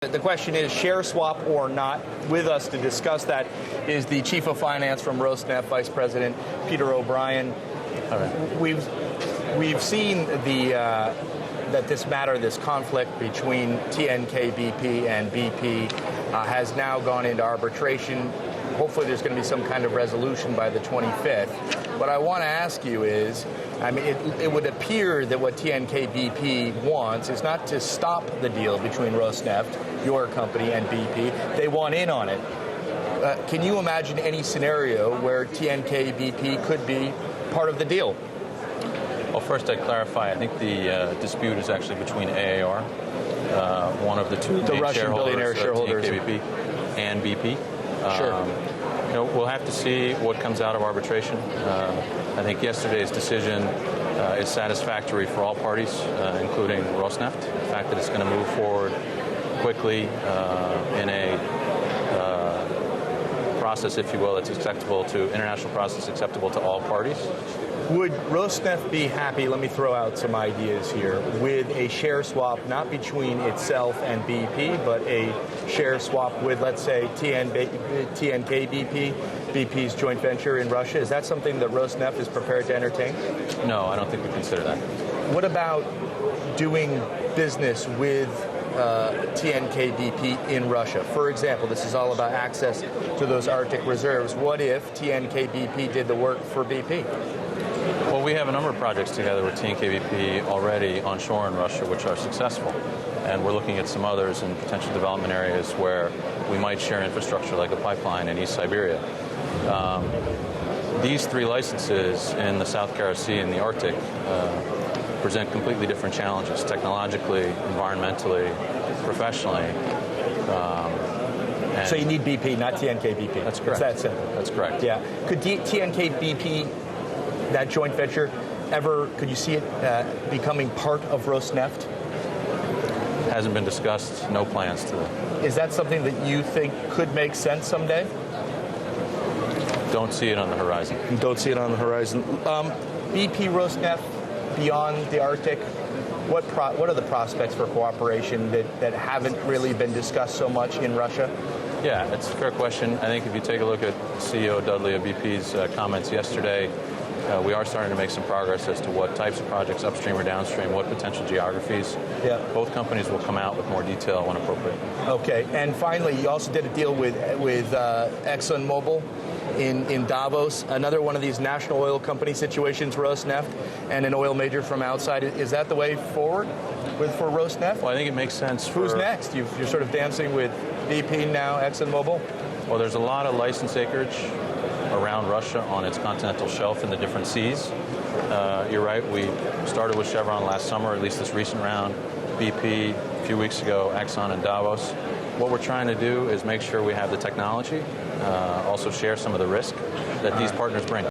The question is share swap or not. With us to discuss that is the Chief of Finance from Rosneft, Vice President Peter O'Brien. We've seen that this conflict between TNK-BP and BP has now gone into arbitration. Hopefully there's going to be some kind of resolution by the 25th. What I want to ask you is, it would appear that what TNK-BP wants is not to stop the deal between Rosneft, your company, and BP. They want in on it. Can you imagine any scenario where TNK-BP could be part of the deal? Well, first I'd clarify, I think the dispute is actually between AAR, one of the two the main Russian billionaire shareholders, TNK-BP and BP. Sure. We'll have to see what comes out of arbitration. I think yesterday's decision is satisfactory for all parties, including Rosneft. The fact that it's going to move forward quickly in a process, if you will, that's acceptable to international process, acceptable to all parties. Would Rosneft be happy, let me throw out some ideas here, with a share swap not between itself and BP, but a share swap with, let's say, TNK-BP, BP's joint venture in Russia? Is that something that Rosneft is prepared to entertain? No, I don't think we consider that. What about doing business with TNK-BP in Russia? For example, this is all about access to those Arctic reserves. What if TNK-BP did the work for BP? Well, we have a number of projects together with TNK-BP already onshore in Russia, which are successful. And we're looking at some others in potential development areas where we might share infrastructure like a pipeline in East Siberia. These three licenses in the South Kara Sea and the Arctic present completely different challenges, technologically, environmentally, professionally. So you need BP, not TNK-BP. That's correct. It's that simple. That's correct. Yeah. Could TNK-BP, that joint venture, could you see it becoming part of Rosneft? Hasn't been discussed, no plans to. Is that something that you think could make sense someday? Don't see it on the horizon. Don't see it on the horizon. BP Rosneft, beyond the Arctic, what are the prospects for cooperation that haven't really been discussed so much in Russia? Yeah, it's a fair question. I think if you take a look at CEO Dudley of BP's comments yesterday, we are starting to make some progress as to what types of projects, upstream or downstream, what potential geographies. Yeah. Both companies will come out with more detail when appropriate. Okay, and finally, you also did a deal with ExxonMobil in Davos, another one of these national oil company situations, Rosneft, and an oil major from outside. Is that the way forward for Rosneft? Well, I think it makes sense for... Who's next? You're sort of dancing with BP now, ExxonMobil? Well, there's a lot of license acreage around Russia on its continental shelf in the different seas. You're right, we started with Chevron last summer, at least this recent round, BP a few weeks ago, Exxon and Davos. What we're trying to do is make sure we have the technology, also share some of the risk that these partners bring.